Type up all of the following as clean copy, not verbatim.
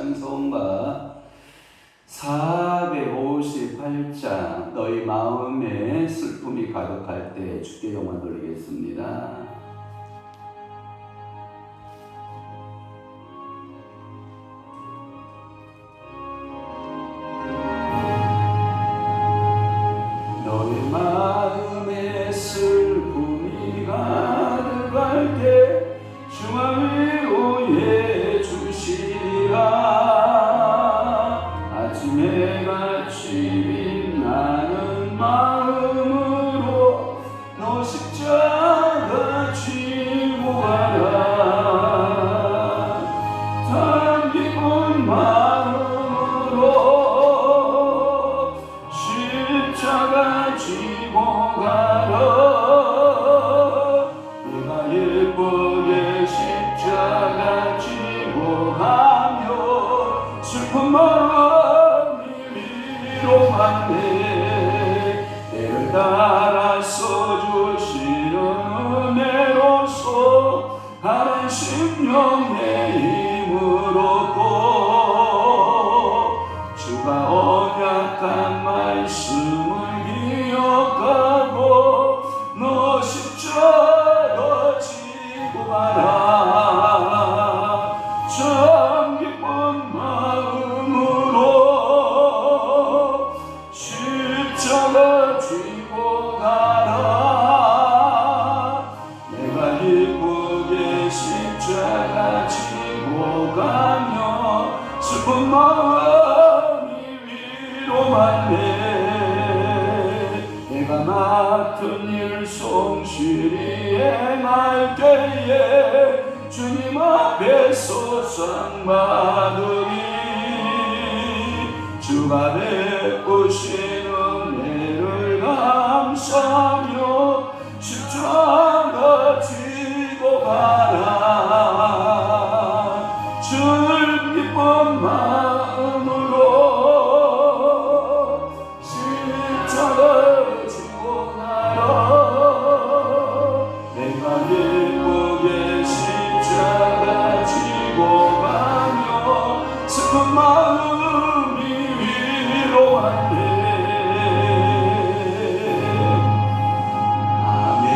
찬송가 458장 너희 마음에 슬픔이 가득할 때 주께 영광 돌리겠습니다. 너희 마음에 슬픔이 가득할 때 중앙 위로해 주시리라. 아침에 같이 빛나는 마음으로 너 십자가 지고 가라. 참 기쁜 마음으로 십자가 지고 가라. 네가 예쁘게 십자가 지고 가며 슬픈 마음이 위로하네. 때를 따라서 주시는 은혜로서 하는 심령의 힘을 얻고 주가 언약한 말씀을 기억하고 너 십자가 지고 가라. 참 기쁜 마음으로 십자가 지고 가라. 내가 기쁘게 십자가 지고 가며 슬픈 마음이 위로하네. 내가 맡은 일 성실히 행할 때에 주님 앞에서 상 받으리. 주가 베푸신 은혜를 감사하며 십자가 지고 가라. 주를 기쁜 마음으로 십자가 지고 가라. 내가 기쁘게 십자가 지고 가며 슬픈 마음이 위로하네. 아멘.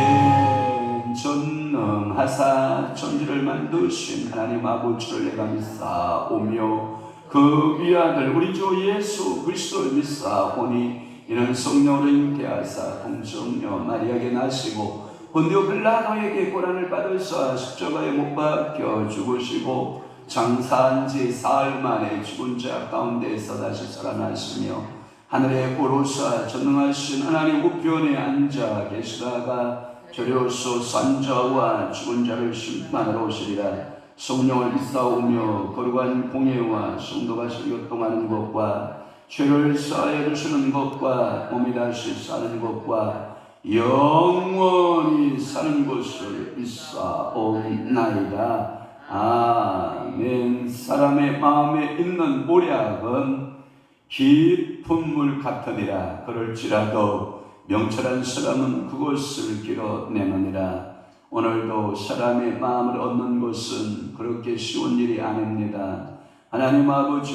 전능하사 천지를 만드신 하나님 아버지를 내가 믿사오며 그 위아들 우리 주 예수 그리스도를 믿사오니 이는 성령으로 잉태하사 동성녀 마리아에게 나시고 본디오 빌라도에게 고난을 받으사 십자가에 못 박혀 죽으시고 장사한 지 사흘 만에 죽은 자 가운데서 다시 살아나시며 하늘에 오르사 전능하신 하나님 우편에 앉아 계시다가 저려서 산자와 죽은 자를 심판하러 오시리라. 성령을 믿사오며 거룩한 공예와 성도가 교통하는 것과 죄를 사하여 주시는 것과 몸이 다시 사는 것과 영원히 사는 것을 믿사옵나이다. 아멘. 사람의 마음에 있는 모략은 깊은 물 같으니라. 그럴지라도 명철한 사람은 그것을 길어내느니라. 오늘도 사람의 마음을 얻는 것은 그렇게 쉬운 일이 아닙니다. 하나님 아버지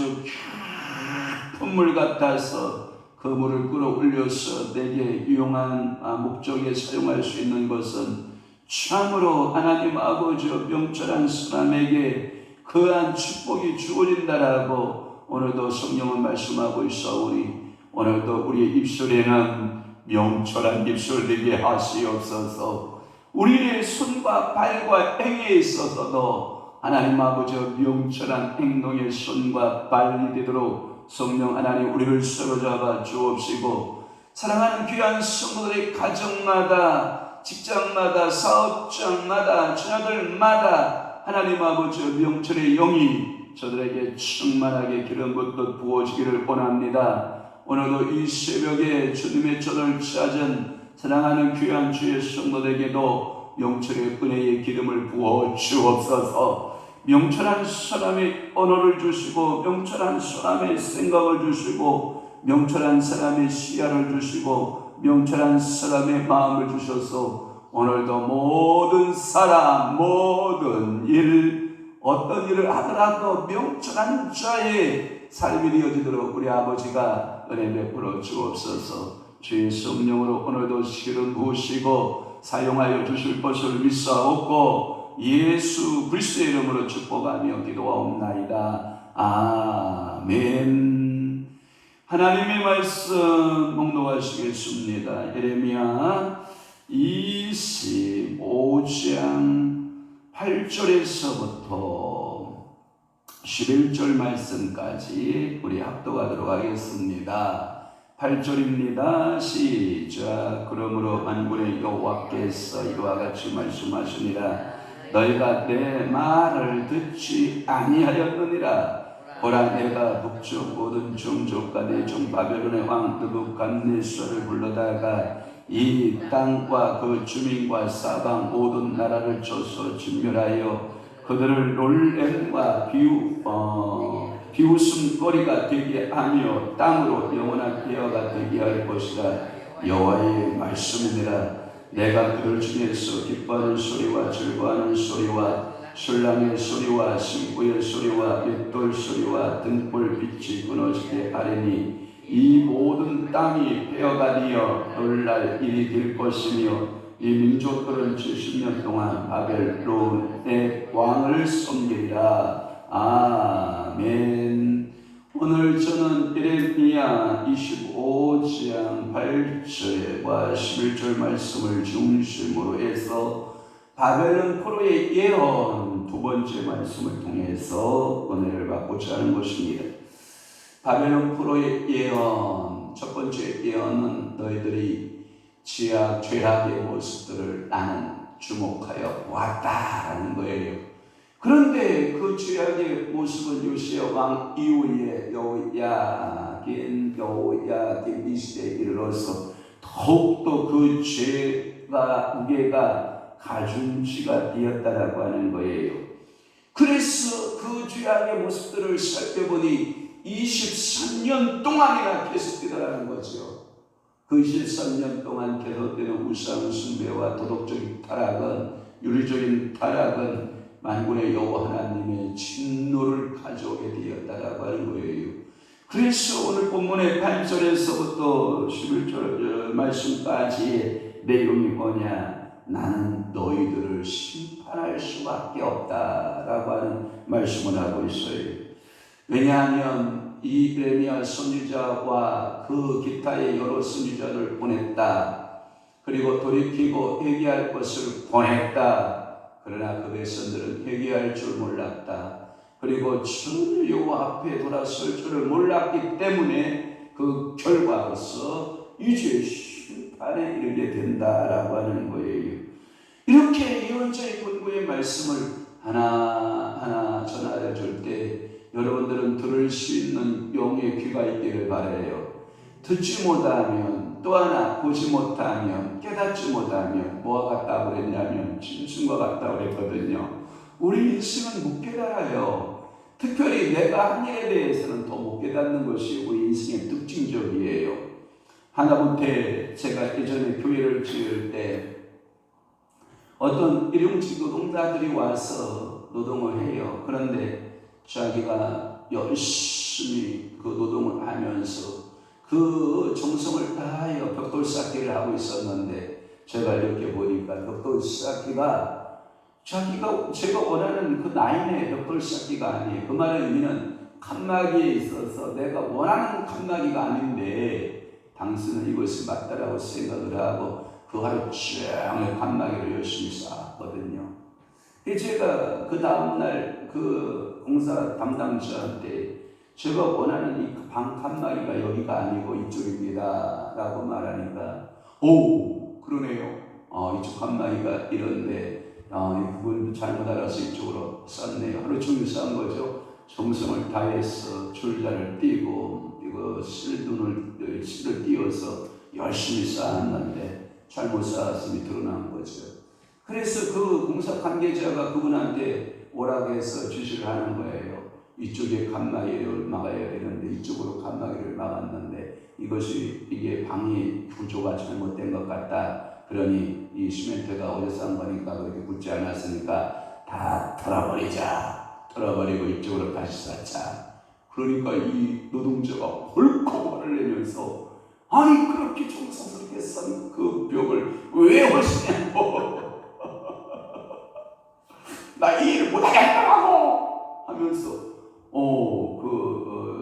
깊은 물 같아서 그 물을 끌어올려서 내게 유용한 목적에 사용할 수 있는 것은 참으로 하나님 아버지 명철한 사람에게 그한 축복이 주어진다라고 오늘도 성령은 말씀하고 있사오니 오늘도 우리의 입술에는 명철한 입술 되게 하시옵소서. 우리의 손과 발과 행위에 있어서도 하나님 아버지 명철한 행동의 손과 발이 되도록 성령 하나님 우리를 사로잡아 주옵시고 사랑하는 귀한 성도들의 가정마다 직장마다 사업장마다 자녀들마다 하나님 아버지 명철의 영이 저들에게 충만하게 기름 붓듯 부어지기를 원합니다. 오늘도 이 새벽에 주님의 전을 찾은 사랑하는 귀한 주의 성도들에게도 명철의 은혜의 기름을 부어 주옵소서. 명철한 사람의 언어를 주시고 명철한 사람의 생각을 주시고 명철한 사람의 시야를 주시고 명철한 사람의 마음을 주셔서 오늘도 모든 사람 모든 일 어떤 일을 하더라도 명철한 자의 삶이 되어지도록 우리 아버지가 은혜 베풀어 주옵소서. 주의 성령으로 오늘도 시기를 부으시고 사용하여 주실 것을 믿사옵고 예수 그리스도의 이름으로 축복하며 기도하옵나이다. 아멘. 하나님의 말씀 봉독하시겠습니다. 예레미야 25장 8절에서부터 11절 말씀까지 우리 합독하도록 하겠습니다. 8절입니다. 시작. 그러므로 만군의 여호와께서 이와 같이 말씀하시니라. 너희가 내 말을 듣지 아니하였느니라. 보라, 내가 북쪽 모든 종족과 내 종 바벨론의 왕 느부갓네살을 불러다가 이 땅과 그 주민과 사방 모든 나라를 쳐서 진멸하여 그들을 놀램과 비웃음거리가 되게 하며 땅으로 영원한 폐허가 되게 할 것이라. 여호와의 말씀이니라. 내가 그들 중에서 기뻐하는 소리와 즐거워하는 소리와 신랑의 소리와 신부의 소리와 맷돌 소리와 등불 빛이 끊어지게 하리니 이 모든 땅이 폐허가 되어 놀랄 일이 될 것이며 이 민족들은 70년 동안 바벨론의 왕을 섬기리라. 아멘. 오늘 저는 예레미야 25장 8절과 11절 말씀을 중심으로 해서 바벨론 포로의 예언 두 번째 말씀을 통해서 은혜를 받고자 하는 것입니다. 바벨론 포로의 예언, 첫 번째 예언은 너희들이 지하 죄악의 모습들을 나는 주목하여 보았다라는 거예요. 그런데 그 죄악의 모습은 요시야 왕 이후에 여호야긴 이 시대에 이르러서 더욱더 그 죄가 무게가 가중치가 되었다라고 하는 거예요. 그래서 그 죄악의 모습들을 살펴보니 23년 동안이나 계속되더라는 거죠. 그 23년 동안 계속되는 우상 숭배와 도덕적인 타락은, 윤리적인 타락은 만군의 여호와 하나님의 진노를 가져오게 되었다라고 하는 거예요. 그래서 오늘 본문의 8절에서부터 11절 말씀까지의 내용이 뭐냐? 나는 너희들을 심판할 수밖에 없다라고 하는 말씀을 하고 있어요. 왜냐하면 이 예레미야 선지자와 그 기타의 여러 선지자를 보냈다. 그리고 돌이키고 회개할 것을 보냈다. 그러나 그 백성들은 회개할 줄 몰랐다. 그리고 전혀 여호와 앞에 돌아설 줄을 몰랐기 때문에 그 결과로서 이제 심판에 이르게 된다라고 하는 거예요. 이렇게 예언자의 권고의 말씀을 하나하나 전하여 줄 때 여러분들은 들을 수 있는 영의 귀가 있기를 바라요. 듣지 못하면, 또 하나 보지 못하면, 깨닫지 못하면 뭐가 같다고 그랬냐면 짐승과 같다고 그랬거든요. 우리 인생은 못 깨달아요. 특별히 내가 한 일에 대해서는 더 못 깨닫는 것이 우리 인생의 특징적이에요. 하다못해 제가 예전에 교회를 지을 때 어떤 일용직 노동자들이 와서 노동을 해요. 그런데 자기가 열심히 그 노동을 하면서 그 정성을 다하여 벽돌 쌓기를 하고 있었는데 제가 이렇게 보니까 벽돌 쌓기가 제가 원하는 그 나인의 벽돌 쌓기가 아니에요. 그 말의 의미는 칸막이에 있어서 내가 원하는 칸막이가 아닌데 당신은 이것이 맞다라고 생각을 하고 그 하루 종일 칸막이를 열심히 쌓았거든요. 제가 그 다음날 그 공사 담당자한테 제가 원하는 이 방 칸막이가 여기가 아니고 이쪽입니다 라고 말하니까 오 그러네요. 이쪽 칸막이가 이런데 그분도 잘못 알아서 이쪽으로 쌓네요. 하루 종일 쌓은 거죠. 정성을 다해서 줄자를 띄고 이거 실을 띄워서 열심히 쌓았는데 잘못 쌓았음이 드러난 거죠. 그래서 그 공사 관계자가 그분한테 오라고 해서 지시를 하는 거예요. 이쪽에 칸막이를 막아야 되는데 이쪽으로 칸막이를 막았는데 이게 방이 구조가 잘못된 것 같다. 그러니 이 시멘트가 어디서 한 거니까 그렇게 굳지 않았으니까 다 털어버리자. 털어버리고 이쪽으로 다시 쌓자. 그러니까 이 노동자가 헐컥 화를 내면서 아니 그렇게 정성스럽게 싼 그 벽을 왜 하시냐고 나 이 일을 못하게 한다고 하면서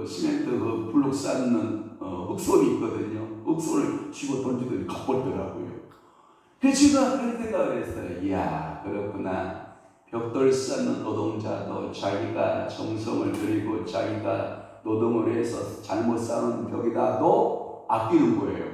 시멘트 그 블록 쌓는 흑손이 있거든요. 흑손을 쥐고 던지더니 가버리더라고요. 그래서 제가 그런 생각을 했어요. 이야 그렇구나. 벽돌 쌓는 노동자도 자기가 정성을 들이고 자기가 노동을 해서 잘못 쌓은 벽이라도 아끼는 거예요.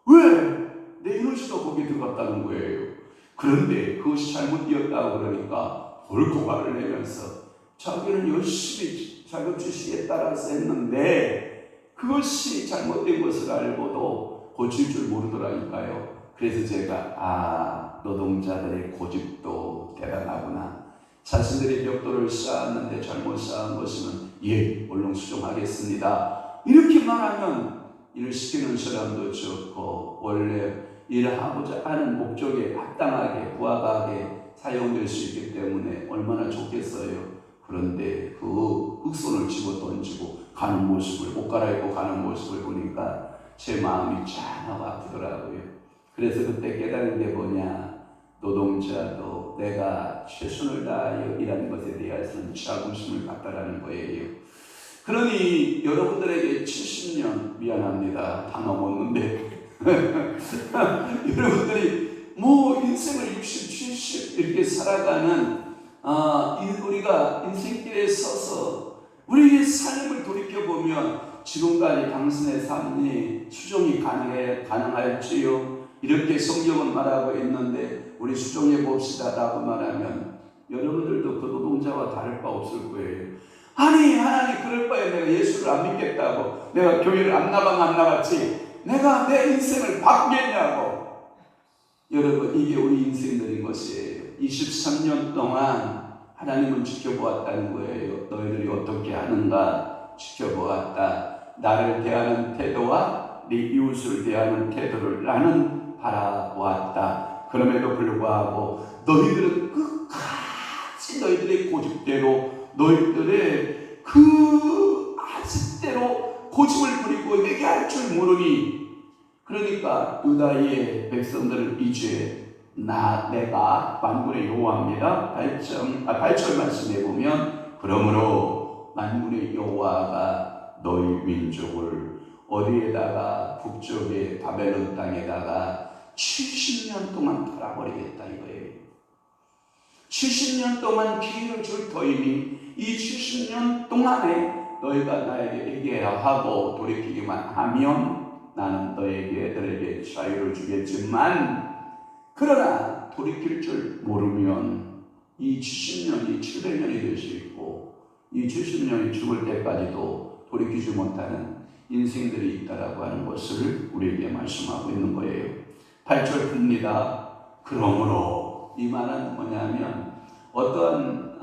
왜? 내 에너지가 거기에 들어갔다는 거예요. 그런데 그것이 잘못되었다고 그러니까 벌컥 화를 내면서 자기는 열심히 자격지시에 따라서 했는데 그것이 잘못된 것을 알고도 고칠 줄 모르더라니까요. 그래서 제가 노동자들의 고집도 대단하구나. 자신들이 벽돌을 쌓았는데 잘못 쌓은 것이면 얼른 수정하겠습니다. 이렇게 말하면 일을 시키는 사람도 적고 원래 일하고자 하는 목적에 합당하게 부합하게 사용될 수 있기 때문에 얼마나 좋겠어요. 그런데 그 흑손을 집어 던지고 가는 모습을 옷 갈아입고 가는 모습을 보니까 제 마음이 짠하고 아프더라고요. 그래서 그때 깨달은 게 뭐냐, 노동자도 내가 최선을 다하여 일하는 것에 대해서는 자부심을 갖다라는 거예요. 그러니 여러분들에게 70년 미안합니다. 다 넘었는데 여러분들이 인생을 60, 70 이렇게 살아가는 우리가 인생길에 서서 우리의 삶을 돌이켜보면 지금까지 당신의 삶이 수정이 가능할지요? 이렇게 성경은 말하고 있는데 우리 수정해 봅시다 라고 말하면 여러분들도 그 노동자와 다를 바 없을 거예요. 아니 하나님 그럴 바에 내가 예수를 안 믿겠다고 내가 교회를 안 나갔지 내가 내 인생을 바꾸겠냐고. 여러분 이게 우리 인생들인 것이에요. 23년 동안 하나님은 지켜보았다는 거예요. 너희들이 어떻게 하는가 지켜보았다. 나를 대하는 태도와 네 이웃을 대하는 태도를 나는 바라보았다. 그럼에도 불구하고 너희들은 끝까지 너희들의 고집대로 너희들의 그 아직대로 고집을 부리고 내게 할 줄 모르니 그러니까 유다의 백성들은 이제 내가 만군의 여호와입니다. 8절 말씀해 보면 그러므로 만군의 여호와가 너희 민족을 어디에다가 북쪽의 바벨론 땅에다가 70년 동안 돌아버리겠다 이거예요. 70년 동안 기회를 줄 터이니 이 70년 동안에 너희가 나에게 회개하고 돌이키기만 하면 나는 너희들에게 자유를 주겠지만 그러나 돌이킬 줄 모르면 이 70년이 700년이 될 수 있고 이 70년이 죽을 때까지도 돌이키지 못하는 인생들이 있다라고 하는 것을 우리에게 말씀하고 있는 거예요. 8절 봅니다. 그러므로 이 말은 뭐냐면 어떤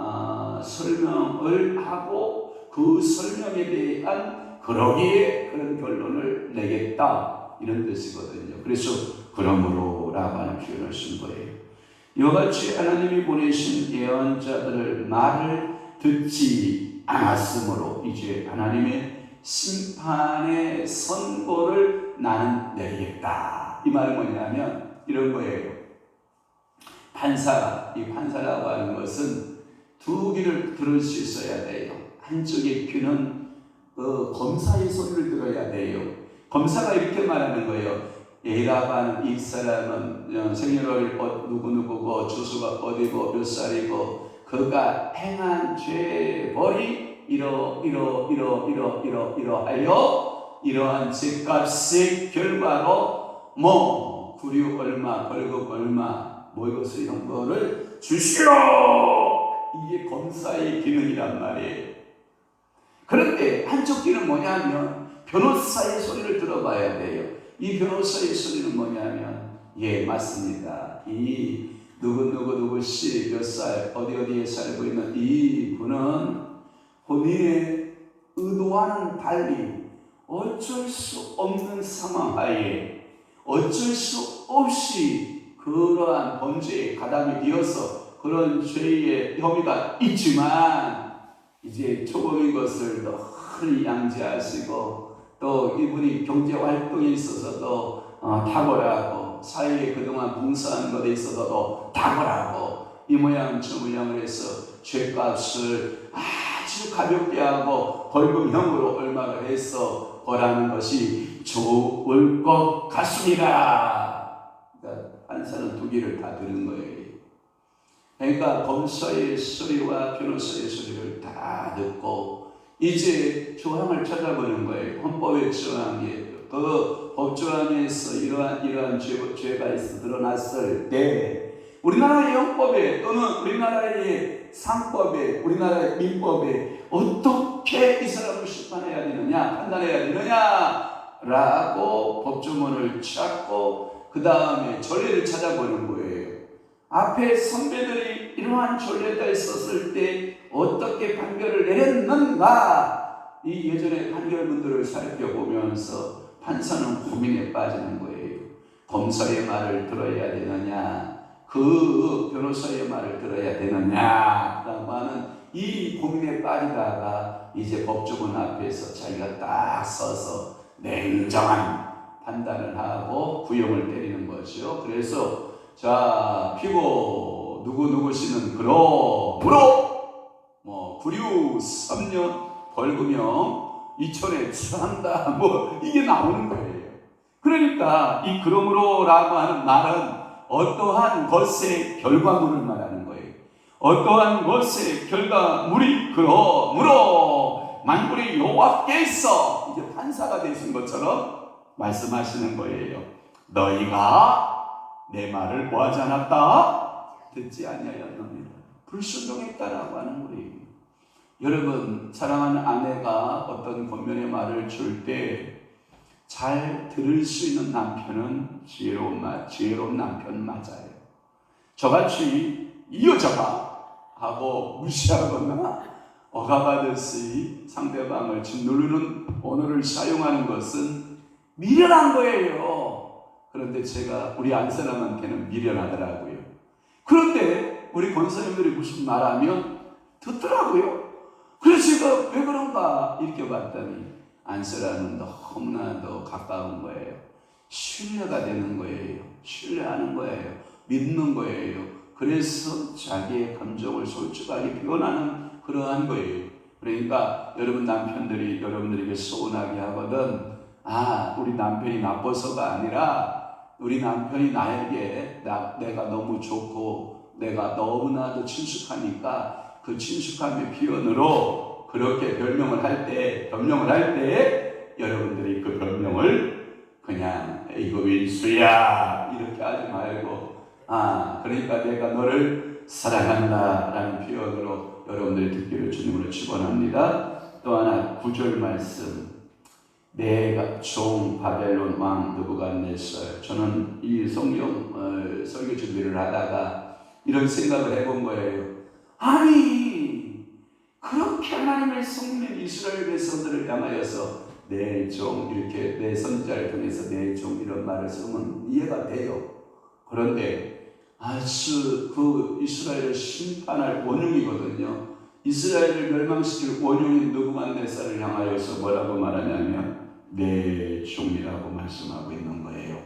설명을 하고 그 설명에 대한 그러기에 그런 결론을 내겠다 이런 뜻이거든요. 그래서 그러므로 라고 하는 표현을 쓴 거예요. 이와 같이 하나님이 보내신 예언자들을 말을 듣지 않았으므로 이제 하나님의 심판의 선고를 나는 내리겠다. 이 말은 뭐냐면 이런 거예요. 이 판사라고 하는 것은 두 귀를 들을 수 있어야 돼요. 한쪽의 귀는 검사의 소리를 들어야 돼요. 검사가 이렇게 말하는 거예요. A라고 이 사람은 생일월 누구누구고 주소가 어디고 몇 살이고 그가 행한 죄벌이 이러하여 이러한 죄값의 결과로 구류 얼마 벌금 얼마 이것을 이런 거를 주시오. 이게 검사의 기능이란 말이에요. 그런데 한쪽 귀는 뭐냐면 변호사의 소리를 들어봐야 돼요. 이 변호사의 소리는 뭐냐면 맞습니다. 이 누구씨 몇 살 어디에 살고 있는 이 분은 본인의 의도와는 달리 어쩔 수 없는 상황 하에 어쩔 수 없이 그러한 범죄에 가담이 되어서 그런 죄의 혐의가 있지만 이제 초범인 것을 더 흔히 양지하시고 또 이분이 경제 활동에 있어서도 탁월하고 사회에 그동안 봉사한 것에 있어서도 탁월하고 이 모양 저 모양을 해서 죄값을 아주 가볍게 하고 벌금형으로 얼마를 해서 벌하는 것이 좋을 것 같습니다. 그러니까 판사는 두 개를 다 들은 거예요. 그러니까 검사의 소리와 변호사의 소리를 다 듣고 이제 조항을 찾아보는 거예요. 헌법의 조항에 그 법조항에서 이러한 죄가 있어 드러났을 때 우리나라의 헌법에 또는 우리나라의 상법에 우리나라의 민법에 어떻게 이 사람을 심판해야 되느냐 판단해야 되느냐라고 법조문을 찾고 그 다음에 전례를 찾아보는 거예요. 앞에 선배들이 이러한 전례가 있었을 때 어떻게 판결을 내렸는가 이 예전의 판결문들을 살펴보면서 판사는 고민에 빠지는 거예요. 검사의 말을 들어야 되느냐 그 변호사의 말을 들어야 되느냐 라고 하는 이 고민에 빠지다가 이제 법조문 앞에서 자기가 딱 서서 냉정한 판단을 하고 구형을 때리는 거죠. 그래서 자 피고 누구누구씨는 그러므로 구류 3년 벌금형 2천에 처한다 이게 나오는 거예요. 그러니까 이 그러므로라고 하는 말은 어떠한 것의 결과물을 말하는 거예요. 어떠한 것의 결과물이 그러므로 만군의 여호와께서 이제 판사가 되신 것처럼 말씀하시는 거예요. 너희가 내 말을 뭐하지 않았다? 듣지 아니하였느니라. 불순종했다라고 하는 거예요. 여러분 사랑하는 아내가 어떤 권면의 말을 줄 때 잘 들을 수 있는 남편은 지혜로운 남편 맞아요. 저같이 이 여자가 하고 무시하거나 억압하듯이 상대방을 짓누르는 언어를 사용하는 것은 미련한 거예요. 그런데 제가 우리 안사람한테는 미련하더라고요. 그런데 우리 권사님들이 무슨 말하면 듣더라고요. 그래서 제가 왜 그런가 이렇게 봤더니 안사람은 너무나도 가까운 거예요. 신뢰가 되는 거예요. 신뢰하는 거예요. 믿는 거예요. 그래서 자기의 감정을 솔직하게 표현하는 그러한 거예요. 그러니까 여러분 남편들이 여러분들에게 서운하게 하거든 우리 남편이 나빠서가 아니라 우리 남편이 나에게 내가 너무 좋고 내가 너무나도 친숙하니까 그 친숙함의 표현으로 그렇게 변명을 할 때 여러분들이 그 변명을 그냥 이거 윈수야 이렇게 하지 말고 그러니까 내가 너를 사랑한다 라는 표현으로 여러분들이 듣기를 주님으로 축원합니다. 또 하나 9절 말씀 내가 종 바벨론 왕 느부갓네살 저는 이 성경 설교 준비를 하다가 이런 생각을 해본 거예요. 아니 그렇게 하나님의 성민 이스라엘 백성들을 향하여서 내 종 이렇게 내 선지자를 통해서 내 종 이런 말을 쓰면 이해가 돼요. 그런데 아주 그 이스라엘을 심판할 원흉이거든요. 이스라엘을 멸망시킬 원흉인 느부갓네살을 향하여서 뭐라고 말하냐면 내 종이라고 말씀하고 있는 거예요.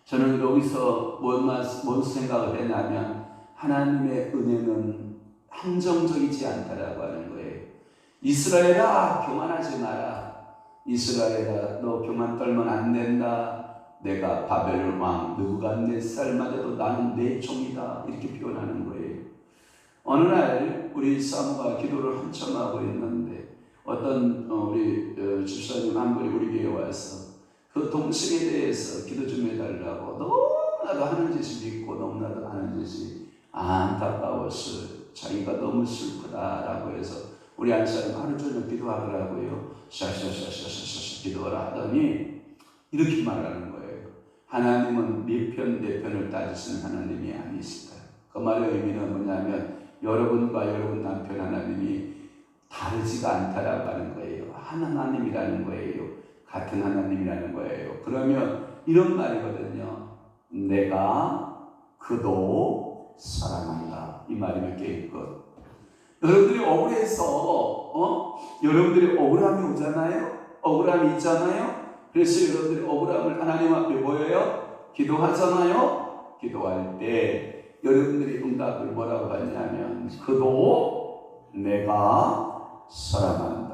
저는 여기서 뭔 생각을 했냐면 하나님의 은혜는 한정적이지 않다라고 하는 거예요. 이스라엘아 교만하지 마라. 이스라엘아 너 교만 떨면 안 된다. 내가 바벨론 왕 느부갓네살마저도 나는 내 종이다 이렇게 표현하는 거예요. 어느 날 우리 사모가 기도를 한참 하고 있는데 어떤 우리 집사님 한 분이 우리 교회에 와서 그 동생에 대해서 기도 좀 해달라고 너무나도 하는 짓이 믿고 너무나도 하는 짓이 안타까워서 자기가 너무 슬프다라고 해서 우리 안사람 하루 종일 기도하더라고요. 샤샤샤샤샤 기도하라 하더니 이렇게 말하는 거예요. 하나님은 네 편 내 편을 따지시는 하나님이 아니시다. 그 말의 의미는 뭐냐면 여러분과 여러분 남편 하나님이 다르지가 않다라고 하는 거예요. 한 하나님이라는 거예요. 같은 하나님이라는 거예요. 그러면 이런 말이거든요. 내가 그도 사랑한다. 이 말이 몇 개일 것. 여러분들이 억울해서 여러분들이 억울함이 오잖아요. 억울함이 있잖아요. 그래서 여러분들이 억울함을 하나님 앞에 보여요. 기도하잖아요. 기도할 때 여러분들이 응답을 뭐라고 하냐면 그도 내가 사랑한다.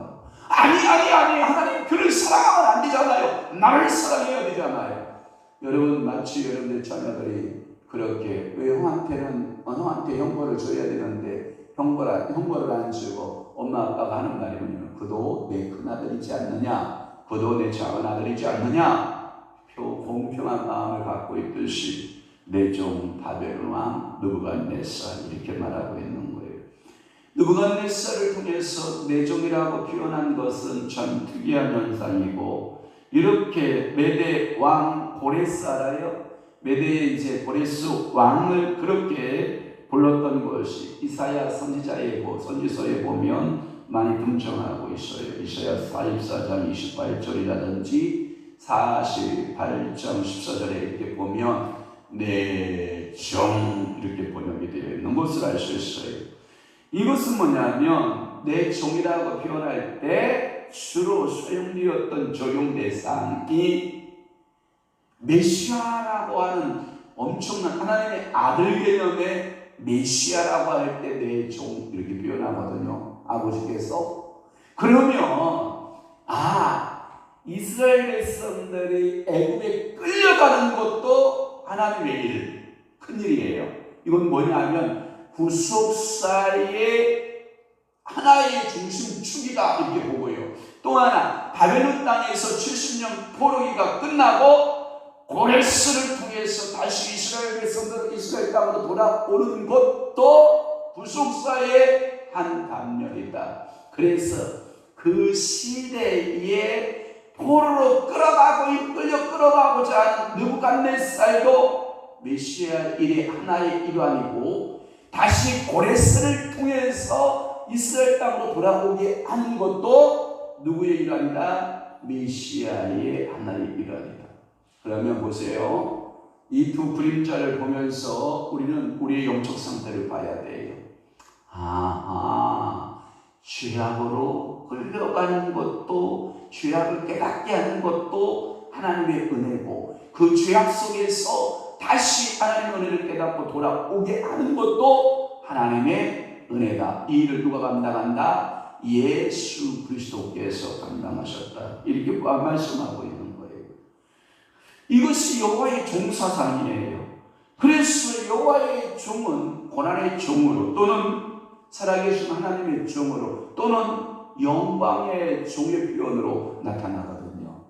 아니 하나님 그를 사랑하면 안 되잖아요. 나를 사랑해야 되잖아요. 여러분 마치 여러분들 자녀들이 그렇게 왜 형한테 형벌을 줘야 되는데 형벌을 안 주고 엄마 아빠가 하는 말이 뭐냐면 그도 내 큰아들이지 않느냐, 그도 내 작은아들이지 않느냐. 공평한 마음을 갖고 있듯이 내 종 바벨론 왕 느부갓네살 이렇게 말하고 있는 거예요. 느부갓네살을 통해서 내 종이라고 표현한 것은 참 특이한 현상이고, 이렇게 메대 왕 고레스 알아요? 메대의 이제 고레스 왕을 그렇게 불렀던 것이 이사야 선지서에 보면 많이 등장하고 있어요. 이사야 44장 28절이라든지 48장 14절에 이렇게 보면 내 종 이렇게 번역이 되어 있는 것을 알 수 있어요. 이것은 뭐냐면 내 종이라고 표현할 때 주로 사용되었던 적용 대상이 메시아라고 하는 엄청난 하나님의 아들 개념의 메시아라고 할 때 내 종 이렇게 표현하거든요. 아버지께서. 그러면 이스라엘 백성들이 애굽에 끌려가는 것도 하나님의 일, 큰일이에요. 이건 뭐냐면 구속사의 하나의 중심축이다 이렇게 보고요. 또 하나 바벨론 땅에서 70년 포로기가 끝나고 고레스를 통해서 다시 이스라엘 백성들은 이스라엘 땅으로 돌아오는 것도 구속사의 한 단면이다. 그래서 그 시대에 포로로 끌어가고자 하는 느부갓네살도 메시아 일의 하나의 일환이고, 다시 고레스를 통해서 이스라엘 땅으로 돌아오게 하는 것도 누구의 일환이다? 메시아의 하나의 일환이다. 그러면 보세요. 이 두 그림자를 보면서 우리는 우리의 영적 상태를 봐야 돼요. 죄악으로 끌려가는 것도, 죄악을 깨닫게 하는 것도 하나님의 은혜고, 그 죄악 속에서 다시 하나님의 은혜를 깨닫고 돌아오게 하는 것도 하나님의 은혜다. 이 일을 누가 감당한다? 예수 그리스도께서 감당하셨다. 이렇게 말씀하고 있는 거예요. 이것이 여호와의 종사상이에요. 그래서 여호와의 종은 고난의 종으로, 또는 살아계신 하나님의 종으로, 또는 영광의 종의 표현으로 나타나거든요.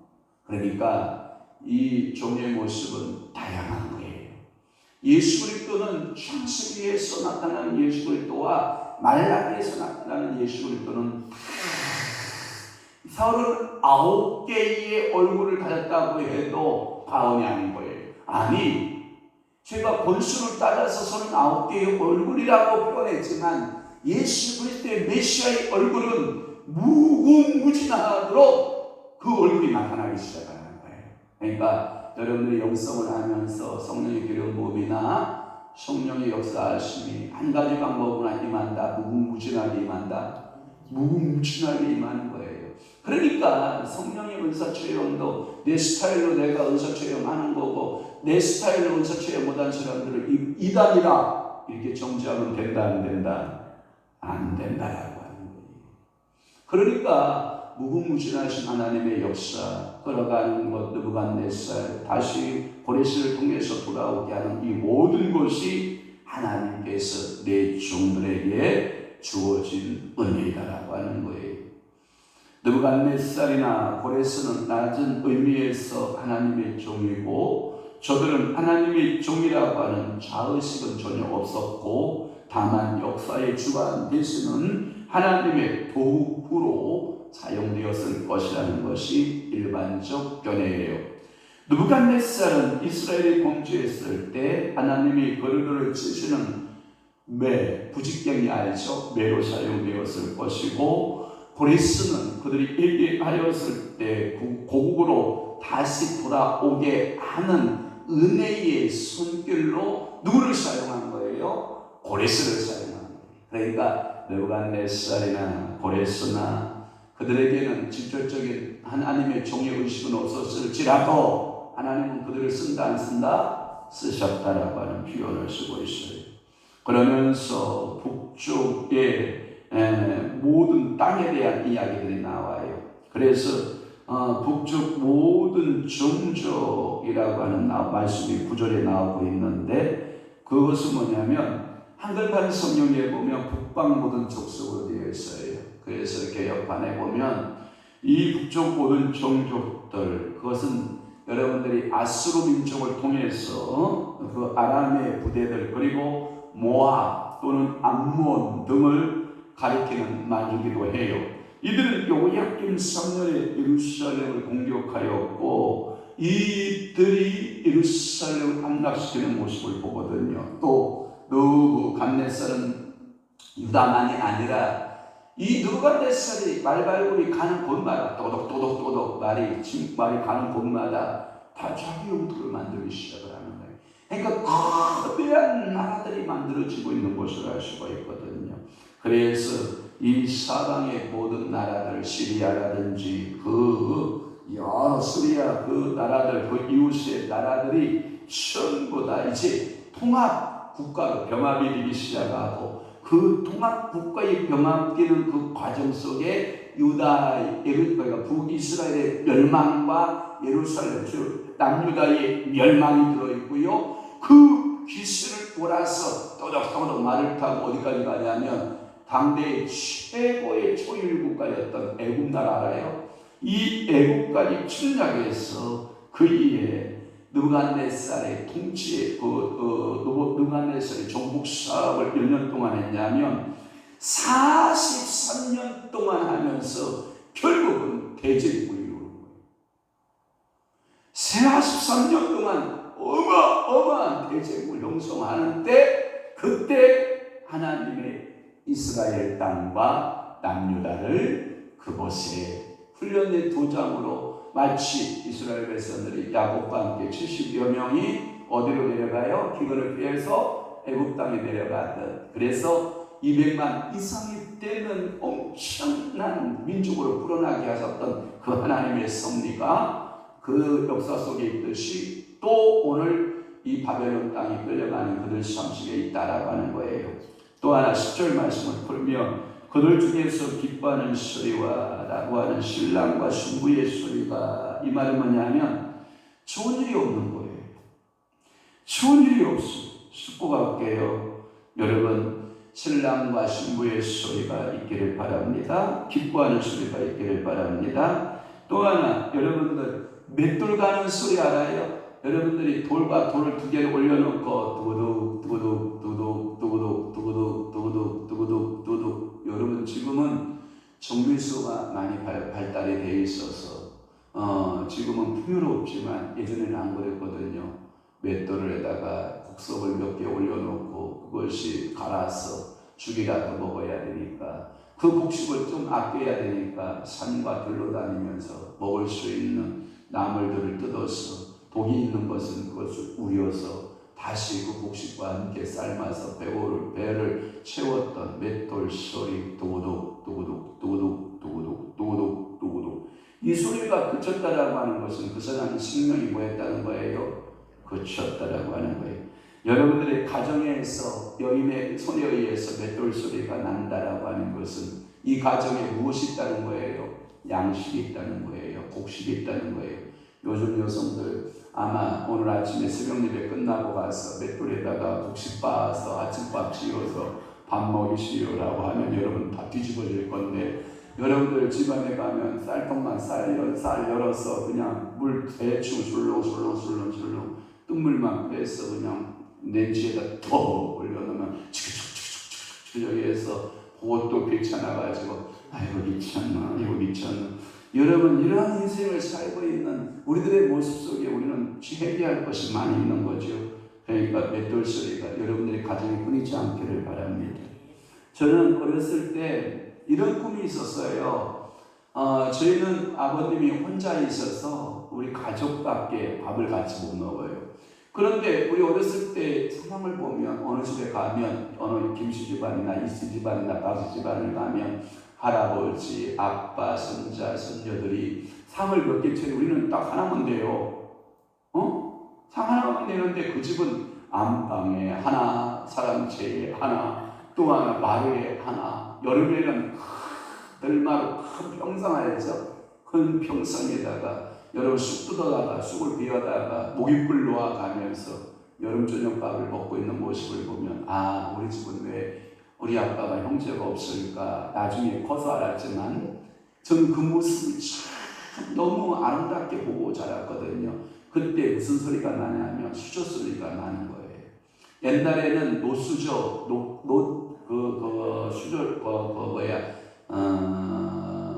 그러니까 이 종의 모습은 다양한 거예요. 예수 그리스도는 창세기에서 나타나는 예수 그리스도와 말라기에서 나타나는 예수 그리스도는 39개의 얼굴을 가졌다고 해도 과언이 아닌 거예요. 아니, 제가 본수를 따져서 39개의 얼굴이라고 표현했지만 예수 그리스도의 메시아의 얼굴은 무궁무진하도록 그 얼굴이 나타나기 시작하는 거예요. 그러니까 여러분들이 영성을 하면서 성령의 기름 부음이나 성령의 역사하심이 한 가지 방법으로 임한다. 무궁무진하게 임한다. 무궁무진하게 임하는 거예요. 그러니까 성령의 은사 체험도 내 스타일로 내가 은사 체험하는 거고, 내 스타일로 은사 체험 못한 사람들을 이단이라 이렇게 정지하면 된다 안 된다? 안 된다라고 하는 거예요. 그러니까 무궁무진하신 하나님의 역사, 끌어가는 것, 느부갓네살, 다시 고레스를 통해서 돌아오게 하는 이 모든 것이 하나님께서 내 종들에게 주어진 은혜다라고 하는 거예요. 느부갓네살이나 고레스는 낮은 의미에서 하나님의 종이고, 저들은 하나님의 종이라고 하는 자의식은 전혀 없었고, 다만 역사의 주관 대신은 하나님의 도구로 사용되었을 것이라는 것이 일반적 견해예요. 느부갓네살은 이스라엘이 공주했을 때 하나님이 그들을 치시는 부직경이 알죠? 매로 사용되었을 것이고, 고레스는 그들이 예비하였을 때 고국으로 다시 돌아오게 하는 은혜의 손길로 누구를 사용한 거예요? 고레스를 사용한 거예요. 그러니까 느부갓네살이나 고레스나 그들에게는 직접적인 하나님의 종의 의식은 없었을지라도 하나님은 그들을 쓴다 안 쓴다? 쓰셨다라고 하는 표현을 쓰고 있어요. 그러면서 북쪽의 모든 땅에 대한 이야기들이 나와요. 그래서 북쪽 모든 종족이라고 하는 말씀이 9절에 나오고 있는데 그것은 뭐냐면 한글판 성경에 보면 북방 모든 족속으로 되어 있어요. 그래서 개혁판에 보면 이 북쪽 모든 종족들 그것은 여러분들이 아수르 민족을 통해서 그 아람의 부대들 그리고 모압 또는 암몬 등을 가리키는 말이기도 해요. 이들은 요야김 3년에 예루살렘을 공격하였고 이들이 예루살렘을 함락시키는 모습을 보거든요. 또 느부갓네살은 유다만이 아니라 이 느부갓네살이 말발굽이 가는 곳마다 또덕또덕또덕 말이 가는 곳마다 다 자기 영토를 만들기 시작을 하는 거예요. 그러니까 거대한 나라들이 만들어지고 있는 것을 알 수가 있거든요. 그래서 이 사방의 모든 나라들, 시리아라든지 여러 시리아 그 나라들, 그 이웃의 나라들이 전부 다 이제 통합 국가로 병합이 되기 시작하고 그 통합 국가의 병합되는 그 과정 속에 그러니까 북이스라엘의 멸망과 예루살렘, 즉 남유다의 멸망이 들어있고요. 그 기세를 몰아서 또덕또덕 말을 타고 어디까지 가냐면 당대의 최고의 초일국가였던 애굽 나라 알아요? 이 애굽까지 침략해서 그 이에 느부갓네살의 통치에 느부갓네살의 정복 사업을 몇 년 동안 했냐면 43년 동안 하면서 결국은 대제국을 이루는 거예요. 43년 동안 어마어마한 대제국을 형성하는데 그때 하나님의 이스라엘 땅과 남유다를 그곳에 훈련의 도장으로 마치 이스라엘 백성들이 야곱과 함께 70여 명이 어디로 내려가요? 기근을 피해서 애굽 땅에 내려가듯 그래서 200만 이상이 되는 엄청난 민족으로 불어나게 하셨던 그 하나님의 섭리가 그 역사 속에 있듯이 또 오늘 이 바벨론 땅에 끌려가는 그들 상식에 있다라고 하는 거예요. 또 하나 10절 말씀을 풀면 그들 중에서 기뻐하는 소리와 라고 하는 신랑과 신부의 소리가 이 말은 뭐냐면 좋은 일이 없는 거예요. 좋은 일이 없어. 숫고 갈게요. 여러분 신랑과 신부의 소리가 있기를 바랍니다. 기뻐하는 소리가 있기를 바랍니다. 또 하나 여러분들 맷돌 가는 소리 알아요? 여러분들이 돌과 돌을 두 개를 올려놓고 두구둑 두구둑 두구둑 두구둑 두구둑 두구둑 두구둑 두구둑 여러분 지금은 정밀소가 많이 발달이 되어 있어서 지금은 풍요롭지만 예전에는 안 그랬거든요. 맷돌에다가 곡석을 몇 개 올려놓고 그것이 갈아서 죽이라도 먹어야 되니까 그 곡식을 좀 아껴야 되니까 산과 들로 다니면서 먹을 수 있는 나물들을 뜯어서 독이 있는 것은 그것을 우려서 다시 그 곡식과 함께 삶아서 배를 채웠던 맷돌 소리 두구둑 두구둑 두구둑 두구둑 두구둑 두구둑 이 소리가 그쳤다라고 하는 것은 그 사람의 생명이 뭐였다는 거예요? 그쳤다라고 하는 거예요. 여러분들의 가정에서 여인의 손에 의해서 맷돌 소리가 난다라고 하는 것은 이 가정에 무엇이 있다는 거예요? 양식이 있다는 거예요. 곡식이 있다는 거예요. 요즘 여성들 아마 오늘 아침에 새벽 예배 끝나고 가서 맷돌에다가 곡식 빻아서 아침밥 지어서 밥 먹이시오라고 하면 여러분 다 뒤집어질 건데 여러분들 집안에 가면 쌀통만 쌀 열어서 그냥 물 대충 술렁술렁 뜬물만 빼서 그냥 렌지에다 더 올려놓으면 치크치크치크치크 여기에서 그것도 귀찮아가지고 아이고 미쳤나 여러분 이러한 인생을 살고 있는 우리들의 모습 속에 우리는 회개할 것이 많이 있는 거죠. 그러니까 맷돌 소리가 여러분들의 가정에 끊이지 않기를 바랍니다. 저는 어렸을 때 이런 꿈이 있었어요. 저희는 아버님이 혼자 있어서 우리 가족밖에 밥을 같이 못 먹어요. 그런데 우리 어렸을 때 상황을 보면 어느 집에 가면 어느 김씨 집안이나 이씨 집안이나 박씨 집안을 가면 할아버지, 아빠, 손자, 손녀들이 상을 몇 개 채로 우리는 딱 하나만 돼요. 상 하나만 내는데 그 집은 안방에 하나, 사랑채에 하나, 또 하나 마루에 하나. 여름에는 들마루 큰 평상 안에서 큰 평상에다가 여러분 쑥 뜯어다가 쑥을 베어다가 모깃불 놓아가면서 여름 저녁밥을 먹고 있는 모습을 보면 아, 우리 집은 왜 우리 아빠가 형제가 없을까 나중에 커서 알았지만 저는 그 모습을 참 너무 아름답게 보고 자랐거든요. 그때 무슨 소리가 나냐면 수저 소리가 나는 거예요. 옛날에는 노수저,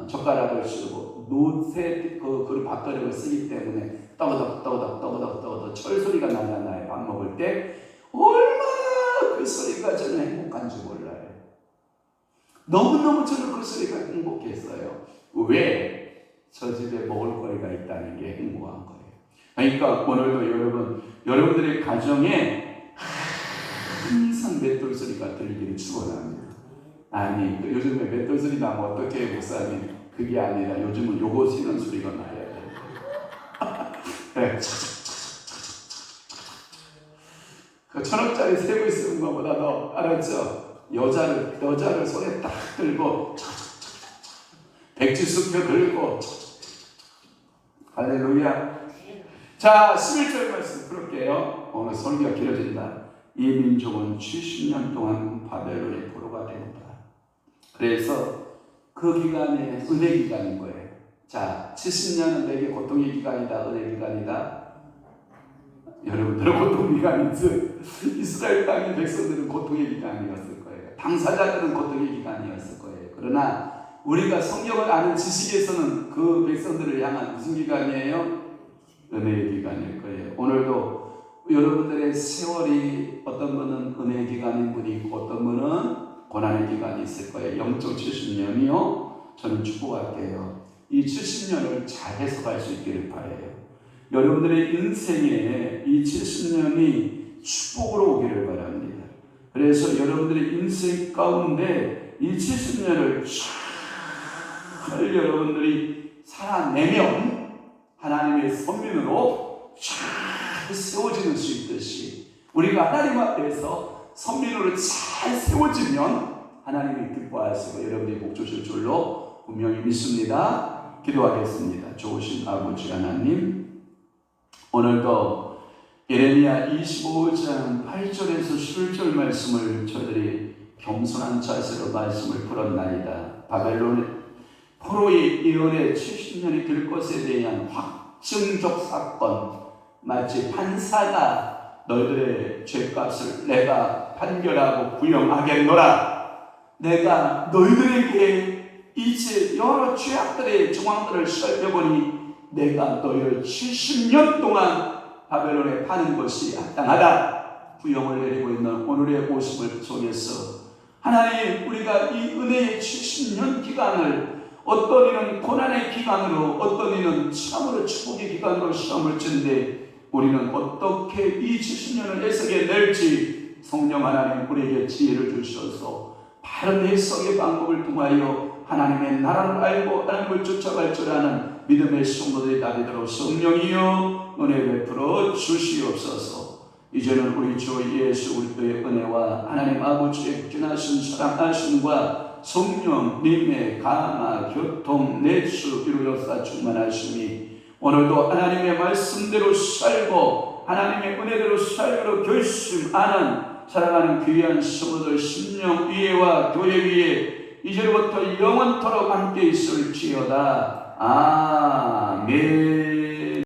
젓가락을 쓰고 노새 그 밥그릇을 쓰기 때문에 떠그덕 철 소리가 나잖아요. 밥 먹을 때 얼마나 그 소리가 저는 행복한지 몰라요. 너무너무 저는 그 소리가 행복했어요. 왜? 저 집에 먹을 거리가 있다는 게 행복한 거예요. 그러니까 오늘도 여러분들의 가정에 항상 맷돌 소리가 들리기를 축원합니다. 아니 요즘에 맷돌 소리 나면 어떻게 해요, 목사님? 그게 아니라 요즘은 요거 치는 소리가 나야 돼. 네. 그 1,000원짜리 세고 있는 것보다도 알았죠? 여자를 손에 딱 들고 백지수표 들고 할렐루야. 자, 11절 말씀 풀을게요. 오늘 설교가 길어진다. 이 민족은 70년 동안 바벨론의 포로가 된다. 그래서 그 기간에 은혜 기간인 거예요. 자, 70년은 내게 고통의 기간이다, 은혜 기간이다. 여러분들은 고통 기간이지. 이스라엘 땅의 백성들은 고통의 기간이었을 거예요. 당사자들은 고통의 기간이었을 거예요. 그러나 우리가 성경을 아는 지식에서는 그 백성들을 향한 무슨 기간이에요? 은혜의 기간일 거예요. 오늘도 여러분들의 세월이 어떤 분은 은혜의 기간인 분이 있고 어떤 분은 고난의 기간이 있을 거예요. 영적 70년이요. 저는 축복할게요. 이 70년을 잘 해석할 수 있기를 바라요. 여러분들의 인생에 이 70년이 축복으로 오기를 바랍니다. 그래서 여러분들의 인생 가운데 이 70년을 잘 여러분들이 살아내면 하나님의 선민으로 잘 세워지는 수 있듯이 우리가 하나님 앞에서 선민으로 잘 세워지면 하나님이 기뻐하시고 여러분이 복 주실 줄로 분명히 믿습니다. 기도하겠습니다. 좋으신 아버지 하나님, 오늘도 예레미야 25장 8절에서 11절 말씀을 저희들이 겸손한 자세로 말씀을 풀었나이다. 바벨론의 포로의 예언의 70년이 될 것에 대한 확증적 사건, 마치 판사가 너희들의 죄값을 내가 판결하고 구형하겠노라. 내가 너희들에게 이제 여러 죄악들의 정황들을 살펴보니 내가 너희를 70년 동안 바벨론에 파는 것이 합당하다. 구형을 내리고 있는 오늘의 모습을 속에서 하나님, 우리가 이 은혜의 70년 기간을 어떤 이는 고난의 기간으로, 어떤 이는 참으로 축복의 기간으로 시험을 치는데 우리는 어떻게 이 70년을 해석해 낼지 성령 하나님 우리에게 지혜를 주셔서 바른 해석의 방법을 통하여 하나님의 나라를 알고 하나님을 쫓아갈 줄 아는 믿음의 성도들이 다 되도록 성령이여 은혜 베풀어 주시옵소서. 이제는 우리 주 예수 그리스도의 은혜와 하나님 아버지의 극진하신 사랑하심과 성령님의 감화 교통 내수 이루어서 충만하심이 오늘도 하나님의 말씀대로 살고 하나님의 은혜대로 살기로 결심하는 사랑하는 귀한 성도들 심령 위에와 교회 위에 이제부터 영원토록 함께 있을지어다. 아멘.